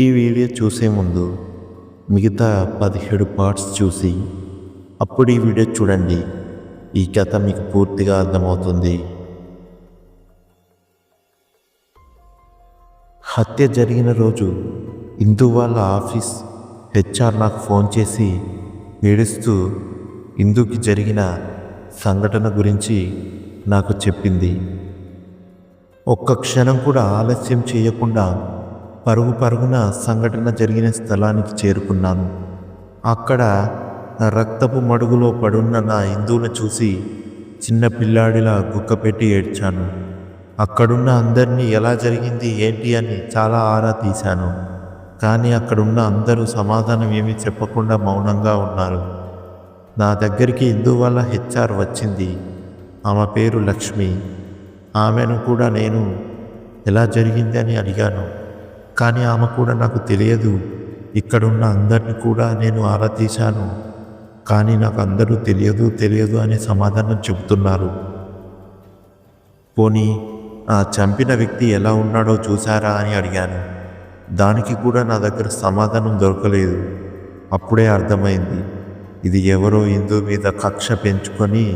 ఈ వీడియో చూసే ముందు మిగతా 17 పార్ట్స్ చూసి అప్పుడు ఈ వీడియో చూడండి. ఈ కథ మీకు పూర్తిగా అర్థమవుతుంది. హత్య జరిగిన రోజు ఇందు వాళ్ళ ఆఫీస్ హెచ్ఆర్ నాకు ఫోన్ చేసి ఏడుస్తూ ఇందుకి జరిగిన సంఘటన గురించి నాకు చెప్పింది. ఒక్క క్షణం కూడా ఆలస్యం చేయకుండా పరుగున సంఘటన జరిగిన స్థలానికి చేరుకున్నాను. అక్కడ రక్తపు మడుగులో పడున్న నా ఇందును చూసి చిన్న పిల్లాడిలా గుక్కపెట్టి ఏడ్చాను. అక్కడున్న అందరినీ ఎలా జరిగింది ఏంటి అని చాలా ఆరా తీశాను. కానీ అక్కడున్న అందరూ సమాధానం ఏమీ చెప్పకుండా మౌనంగా ఉన్నారు. నా దగ్గరికి ఇందు వాళ్ళ హెచ్ఆర్ వచ్చింది. ఆమె పేరు లక్ష్మి. ఆమెను కూడా నేను ఎలా జరిగింది అని అడిగాను. కానీ ఆమె కూడా నాకు తెలియదు. ఇక్కడున్న అందరిని కూడా నేను ఆరా తీశాను. కానీ నాకు అందరూ తెలియదు అనే సమాధానం చెబుతున్నారు. పోనీ ఆ చంపిన వ్యక్తి ఎలా ఉన్నాడో చూశారా అని అడిగాను. దానికి కూడా నా దగ్గర సమాధానం దొరకలేదు. అప్పుడే అర్థమైంది, ఇది ఎవరో ఇందు మీద కక్ష పెంచుకొని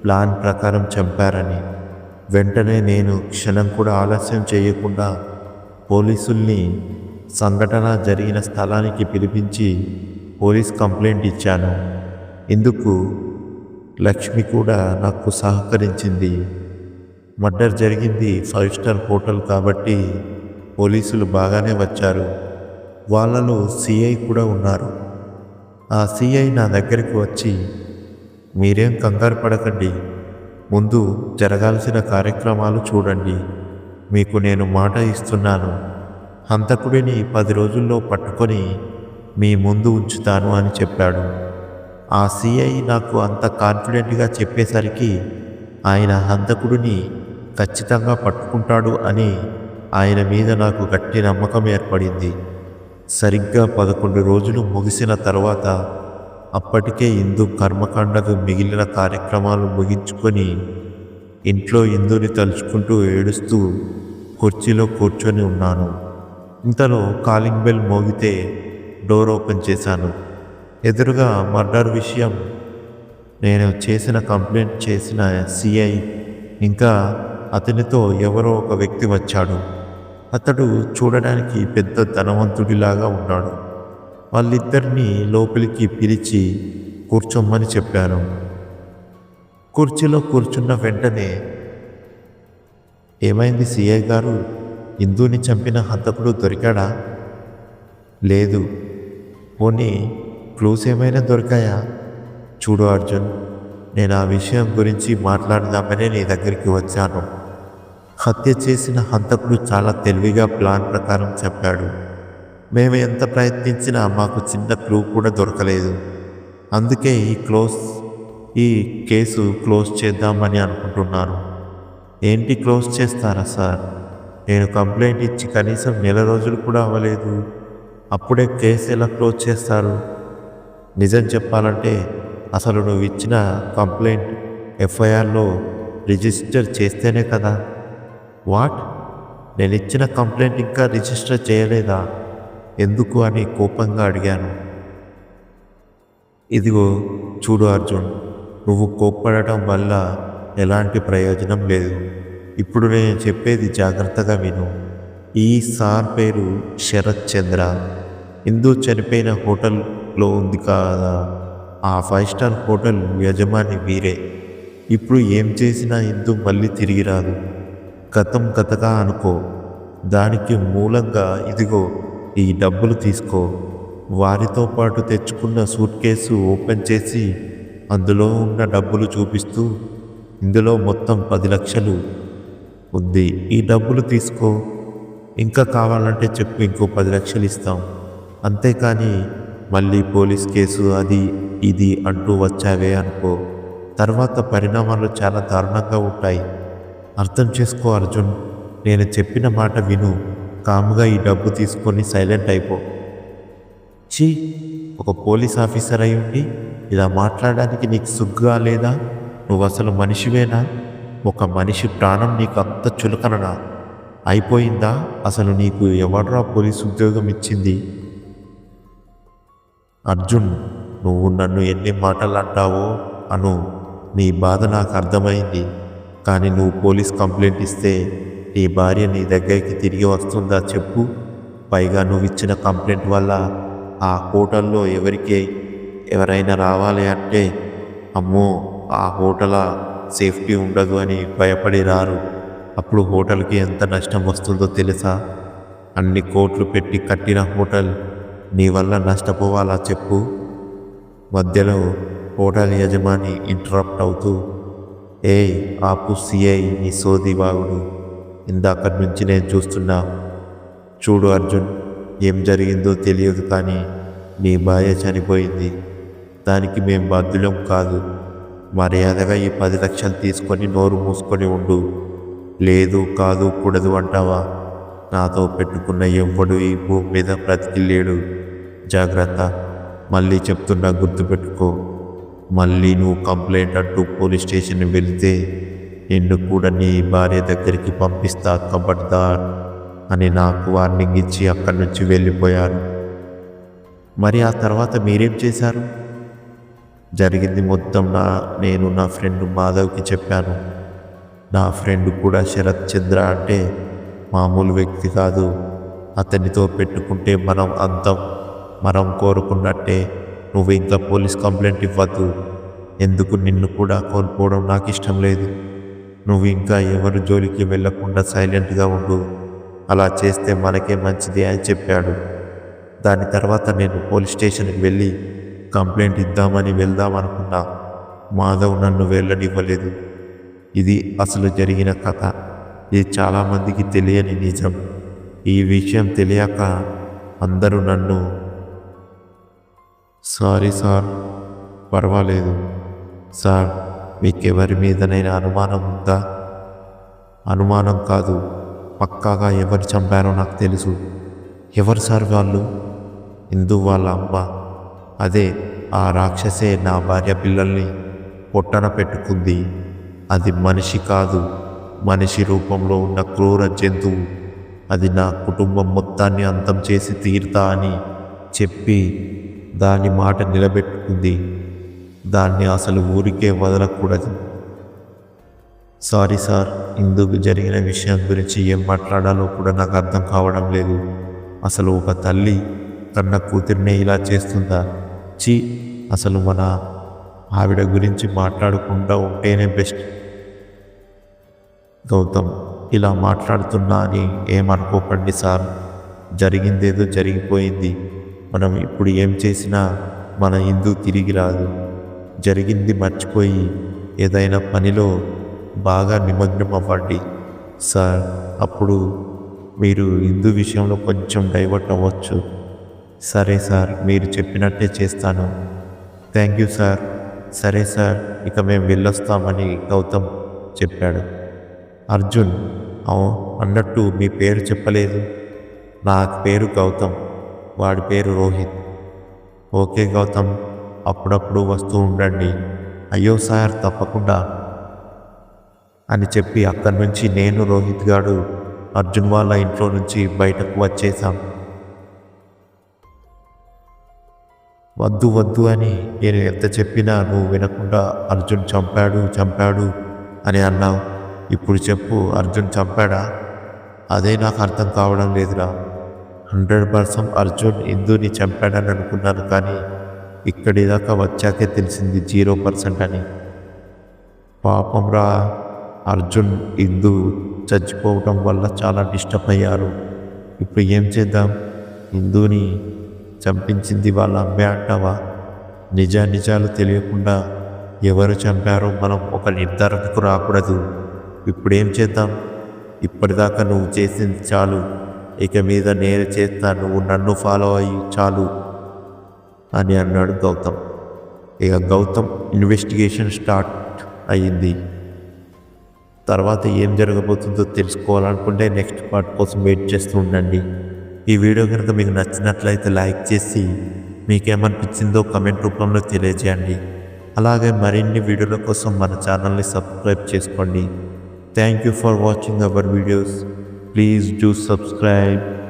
ప్లాన్ ప్రకారం చంపారని. వెంటనే నేను క్షణం కూడా ఆలస్యం చేయకుండా పోలీసుల్ని సంఘటన జరిగిన స్థలానికి పిలిపించి పోలీస్ కంప్లైంట్ ఇచ్చాను. ఇందుకు లక్ష్మి కూడా నాకు సహకరించింది. మర్డర్ జరిగింది 5 స్టార్ హోటల్ కాబట్టి పోలీసులు బాగానే వచ్చారు. వాళ్ళలో సిఐ కూడా ఉన్నారు. ఆ సిఐ నా దగ్గరికి వచ్చి, మీరేం కంగారు పడకండి, ముందు జరగాల్సిన కార్యక్రమాలు చూడండి. మీకు నేను మాట ఇస్తున్నాను, హంతకుడిని 10 రోజుల్లో పట్టుకొని మీ ముందు ఉంచుతాను అని చెప్పాడు. ఆ సిఐ నాకు అంత కాన్ఫిడెంట్గా చెప్పేసరికి ఆయన హంతకుడిని ఖచ్చితంగా పట్టుకుంటాడు అని ఆయన మీద నాకు గట్టి నమ్మకం ఏర్పడింది. సరిగ్గా 11 రోజులు ముగిసిన తర్వాత అప్పటికే ఇందు కర్మకాండకు మిగిలిన కార్యక్రమాలు ముగించుకొని ఇంట్లో ఇందుని తలుచుకుంటూ ఏడుస్తూ కుర్చీలో కూర్చొని ఉన్నాను. ఇంతలో కాలింగ్ బెల్ మోగితే డోర్ ఓపెన్ చేశాను. ఎదురుగా మర్డర్ విషయం నేను చేసిన కంప్లైంట్ చేసిన సిఐ ఇంకా అతనితో ఎవరో ఒక వ్యక్తి వచ్చాడు. అతడు చూడడానికి పెద్ద ధనవంతుడిలాగా ఉన్నాడు. వాళ్ళిద్దరినీ లోపలికి పిలిచి కూర్చోమని చెప్పాను. కుర్చీలో కూర్చున్న వెంటనే, ఏమైంది సిఐ గారు, ఇందుని చంపిన హంతకుడు దొరికాడా? లేదు. పోనీ క్లూస్ ఏమైనా దొరికాయా? చూడు అర్జున్, నేను ఆ విషయం గురించి మాట్లాడదామనే నీ దగ్గరికి వచ్చాను. హత్య చేసిన హంతకుడు చాలా తెలివిగా ప్లాన్ ప్రకారం చెప్పాడు. మేము ఎంత ప్రయత్నించినా మాకు చిన్న క్లూ కూడా దొరకలేదు. అందుకే ఈ కేసు క్లోజ్ చేద్దామని అనుకుంటున్నాను. ఏంటి క్లోజ్ చేస్తారా సార్? నేను కంప్లైంట్ ఇచ్చి కనీసం 1 రోజులు కూడా అవ్వలేదు. అప్పుడే కేసు ఎలా క్లోజ్ చేస్తారు? నిజం చెప్పాలంటే అసలు నువ్వు ఇచ్చిన కంప్లైంట్ ఎఫ్ఐఆర్లో రిజిస్టర్ చేస్తేనే కదా. వాట్? నేను ఇచ్చిన కంప్లైంట్ ఇంకా రిజిస్టర్ చేయలేదా? ఎందుకు అని కోపంగా అడిగాను. ఇదిగో చూడు అర్జున్, నువ్వు కోప్పడటం వల్ల ఎలాంటి ప్రయోజనం లేదు. ఇప్పుడు నేను చెప్పేది జాగ్రత్తగా విను. ఈ సార్ పేరు శరత్ చంద్ర. ఇందు చనిపోయిన హోటల్లో ఉంది కదా, ఆ 5 స్టార్ హోటల్ యజమాని వీరే. ఇప్పుడు ఏం చేసినా ఇందు మళ్ళీ తిరిగి రాదు. గతం గతగా అనుకో. దానికి మూలంగా ఇదిగో ఈ డబ్బులు తీసుకో. వారితో పాటు తెచ్చుకున్న సూట్ కేసు ఓపెన్ చేసి అందులో ఉన్న డబ్బులు చూపిస్తూ, ఇందులో మొత్తం 10 లక్షలు ఉంది. ఈ డబ్బులు తీసుకో. ఇంకా కావాలంటే చెప్పు, ఇంకో 10 లక్షలు ఇస్తాం. అంతేకాని మళ్ళీ పోలీస్ కేసు అది ఇది అంటూ వచ్చావే అనుకో, తర్వాత పరిణామాలు చాలా దారుణంగా ఉంటాయి. అర్థం చేసుకో అర్జున్. నేను చెప్పిన మాట విను. కాముగా ఈ డబ్బు తీసుకొని సైలెంట్ అయిపో. ఛీ, ఒక పోలీస్ ఆఫీసర్ అయి ఉండి ఇలా మాట్లాడడానికి నీకు సిగ్గుగా లేదా? నువ్వు అసలు మనిషివేనా? ఒక మనిషి ప్రాణం నీకు అంత చులకననా? అయిపోయిందా? అసలు నీకు ఎవడ్రా పోలీస్ ఉద్యోగం ఇచ్చింది? అర్జున్, నువ్వు నన్ను ఎన్ని మాటలు అంటావో అను. నీ బాధ నాకు అర్థమైంది. కానీ నువ్వు పోలీస్ కంప్లైంట్ ఇస్తే నీ భార్య నీ దగ్గరికి తిరిగి వస్తుందా చెప్పు? పైగా నువ్వు ఇచ్చిన కంప్లైంట్ వల్ల ఆ హోటల్లో ఎవరైనా రావాలి అంటే అమ్మో ఆ హోటల్ సేఫ్టీ ఉండదు అని భయపడి రారు. అప్పుడు హోటల్కి ఎంత నష్టం వస్తుందో తెలుసా? అన్ని కోట్లు పెట్టి కట్టిన హోటల్ నీ వల్ల నష్టపోవాలా చెప్పు? మధ్యలో హోటల్ యజమాని ఇంటరప్ట్ అవుతూ, ఏయ్ ఆపు సిఐ, నీ సోది వాగుడు ఇందాకటి నుంచి నేను చూస్తున్నా. చూడు అర్జున్, ఏం జరిగిందో తెలియదు కానీ నీ భార్య చనిపోయింది. దానికి మేం బాధ్యులం కాదు. మర్యాదగా ఈ 10 లక్షలు తీసుకొని నోరు మూసుకొని ఉండు. లేదు కాదు కూడదు అంటావా? నాతో పెట్టుకున్న ఎవ్వడు ఈ భూమి మీద బ్రతికిలేడు. జాగ్రత్త. మళ్ళీ చెప్తున్నా, గుర్తుపెట్టుకో. మళ్ళీ నువ్వు కంప్లైంట్ అంటూ పోలీస్ స్టేషన్ వెళితే నిన్ను కూడా నీ భార్య దగ్గరికి పంపిస్తా, ఖబర్దార్ అని నాకు వార్నింగ్ ఇచ్చి అక్కడి నుంచి వెళ్ళిపోయారు. మరి ఆ తర్వాత మీరేం చేశారు? జరిగింది మొత్తం నేను నా ఫ్రెండ్ మాధవ్కి చెప్పాను. నా ఫ్రెండ్ కూడా శరత్ చంద్ర అంటే మామూలు వ్యక్తి కాదు. అతనితో పెట్టుకుంటే మనం అంతం. మనం కోరుకున్నట్టే. నువ్వు ఇంకా పోలీస్ కంప్లైంట్ ఇవ్వద్దు. ఎందుకు, నిన్ను కూడా కోల్పోవడం నాకు ఇష్టం లేదు. నువ్వు ఇంకా ఎవరి జోలికి వెళ్లకుండా సైలెంట్గా ఉండు. అలా చేస్తే మనకే మంచిది అని చెప్పాడు. దాని తర్వాత నేను పోలీస్ స్టేషన్కి వెళ్ళి కంప్లైంట్ ఇద్దామని వెళ్దామనుకున్నా. మాధవ్ నన్ను వెళ్ళనివ్వలేదు. ఇది అసలు జరిగిన కథ. ఇది చాలామందికి తెలియని నిజం. ఈ విషయం తెలియక అందరూ నన్ను సారీ సార్. పర్వాలేదు సార్. మీకెవరి మీదనైనా అనుమానం ఉందా? అనుమానం కాదు, పక్కాగా ఎవరు చంపారో నాకు తెలుసు. ఎవరు సార్ వాళ్ళు? ఇందు వాళ్ళ అమ్మ. అదే ఆ రాక్షసే నా భార్య పిల్లల్ని పొట్టన పెట్టుకుంది. అది మనిషి కాదు, మనిషి రూపంలో ఉన్న క్రూర జంతువు. అది నా కుటుంబం మొత్తాన్ని అంతం చేసి తీరుతా అని చెప్పి దాని మాట నిలబెట్టుకుంది. దాన్ని అసలు ఊరికే వదలకూడదు. Sorry sir. ఇందుకు జరిగిన విషయం గురించి ఏం మాట్లాడాలో కూడా నాకు అర్థం కావడం లేదు. అసలు ఒక తల్లి తన కూతురినే ఇలా చేస్తుందా? చి, అసలు మన ఆవిడ గురించి మాట్లాడకుండా ఉంటేనే బెస్ట్. గౌతమ్, ఇలా మాట్లాడుతున్నా అని ఏమనుకోకండి సార్. జరిగిందేదో జరిగిపోయింది. మనం ఇప్పుడు ఏం చేసినా మన ఇందు తిరిగి రాదు. జరిగింది మర్చిపోయి ఏదైనా పనిలో బాగా నిమగ్నం అవ్వండి సార్. అప్పుడు మీరు ఇందు విషయంలో కొంచెం డైవర్ట్ అవ్వచ్చు. సరే సార్, మీరు చెప్పినట్టే చేస్తాను. Thank you sir. సరే సార్, ఇక మేము వెళ్ళొస్తామని గౌతమ్ చెప్పాడు. అర్జున్, అన్నట్టు మీ పేరు చెప్పలేదు. నా పేరు గౌతమ్, వాడి పేరు రోహిత్. ఓకే గౌతమ్, అప్పుడప్పుడు వస్తూ ఉండండి. అయ్యో సార్, తప్పకుండా అని చెప్పి అక్కడి నుంచి నేను, రోహిత్ గాడు అర్జున్ వాళ్ళ ఇంట్లో నుంచి బయటకు వచ్చేసాం. వద్దు వద్దు అని నేను ఎంత చెప్పినా నువ్వు వినకుండా అర్జున్ చంపాడు అని అన్నావు. ఇప్పుడు చెప్పు, అర్జున్ చంపాడా? అదే నాకు అర్థం కావడం లేదురా. 100% అర్జున్ ఇందుని చంపాడని అనుకున్నాను, కానీ ఇక్కడి దాకా వచ్చాకే తెలిసింది 0% అని. పాపం రా, అర్జున్ ఇందు చచ్చిపోవడం వల్ల చాలా డిస్టర్బ్ అయ్యారు. ఇప్పుడు ఏం చేద్దాం? ఇందుని చంపించింది వాళ్ళ అమ్మే అంటావా? నిజాలు తెలియకుండా ఎవరు చంపారో మనం ఒక నిర్ధారణకు రాకూడదు. ఇప్పుడేం చేద్దాం? ఇప్పటిదాకా నువ్వు చేసింది చాలు. ఇక మీద నేను చేస్తా, నువ్వు నన్ను ఫాలో అయ్యి చాలు అని అన్నాడు గౌతమ్. ఇక గౌతమ్ ఇన్వెస్టిగేషన్ స్టార్ట్ అయ్యింది. తర్వాత ఏం జరగబోతుందో తెలుసుకోవాలనుకుంటే నెక్స్ట్ పార్ట్ కోసం వెయిట్ చేస్తూ ఉండండి. ఈ వీడియో కనుక మీకు నచ్చినట్లయితే లైక్ చేసి మీకేమనిపించిందో కమెంట్ రూపంలో తెలియజేయండి. అలాగే మరిన్ని వీడియోల కోసం మన ఛానల్ని సబ్స్క్రైబ్ చేసుకోండి. Thank you for watching our videos. Please do subscribe.